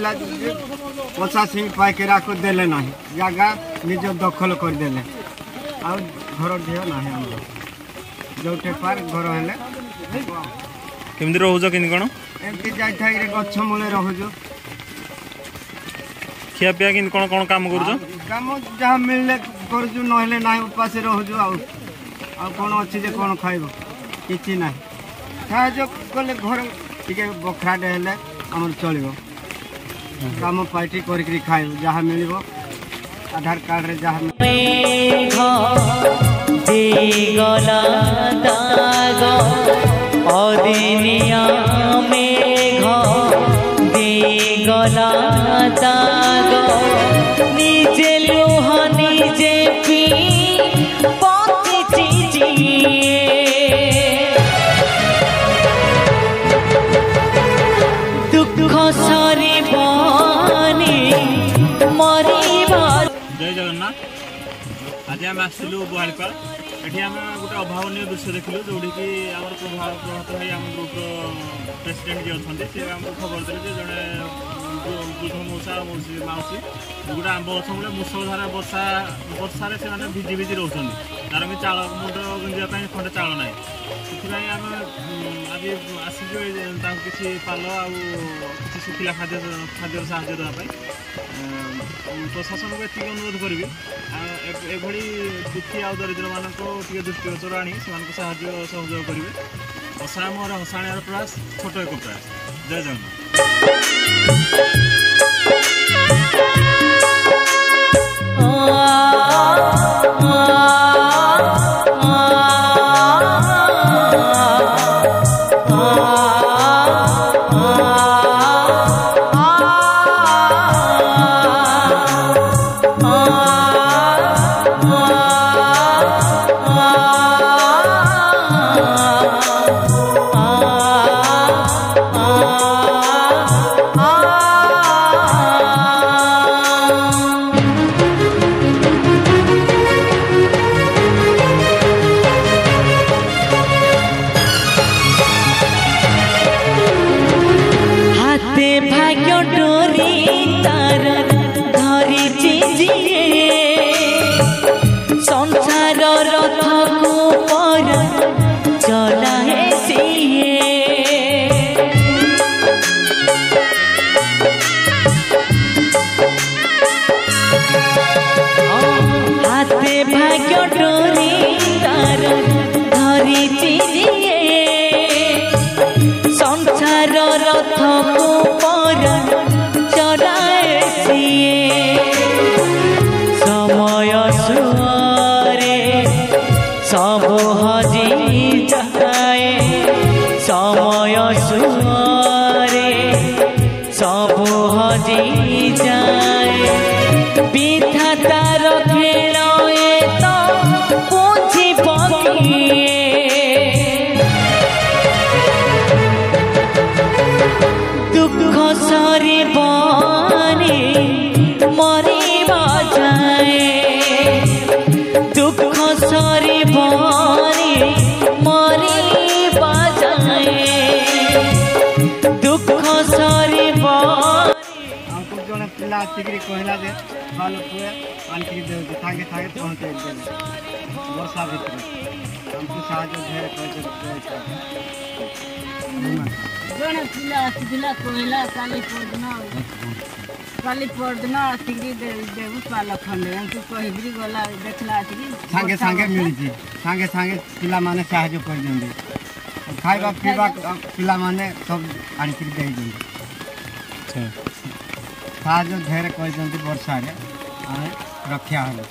थिला पचा सिंह पाइकेरा को देले ना जगह निज दखल करदेले आ घर ढेर ना जो पार घर हेले केमती रोज कि कौन एमती जाए गछ मूले रोज खिया पिया कि कौन कौन काम कर काम जहाँ मिलले करूँ ना ना उपास रोजु आ कौन अच्छी जे कौन खाइब कि ना साहय कले घर टे बखराटे हेले आमर चलो काम पार्टी कर खाइब जहाँ मिल आधार कार्ड रे जहाँ निजे लुह निजे पी दुख सरी बनी मरीबा। जय जगन्नाथ। आज आम आसलु बुहाड़ीपाल ये आम गोटे अभावन दृश्य देखिलु जो कि आम प्रभावित भाई आम ग्रुप्र प्रेसिडेंट जी अच्छा सी आमको खबर देले जड़े बुध मौसा मौसी माउसी गोटे आंब गछ मूले मुसलधारा वर्षा वर्षार से भिजी भिजी रोचान तार भी चाल मुंड गुंजापी खंडे चाल ना से आम आज आसो किसी पाल आ सुखिला खाद्य खाद्य साहय देवाई प्रशासन को ये अनुरोध करी एभली दुखी आ दरिद्र मान दृष्टिगोचर आनी से सहयोग करेंगे असहाय हसाण प्रयास छोट एक प्रयास। जय जगन्नाथ। भाग्य डोरी तार धरी संसार रथ को पर चलाए समय सुरे सब हजी जाए समय सुरे सब हजी जाए विधातार खेल दुख सरी बनी मरीबा जाए दुख सरी बनी मरीबा जाए दुख सरी हमको जड़े पिला आसिक कहला जे बाल पुए पानी दे थाके थाके पहुँचे वर्षा भितर हमको साहय ढेर जड़े पिला आसिला कहला काली परदिन आसिक देव पाल खंडे हमको कहबरी गला देखला आसिक सांगे सांगे मिली सांगे सांगे पिला माने साहय कर दिंदी खाइबा पीबा पिला माने सब आनिक दे दिंदी साहय ढेर कर वर्षा रक्षा हो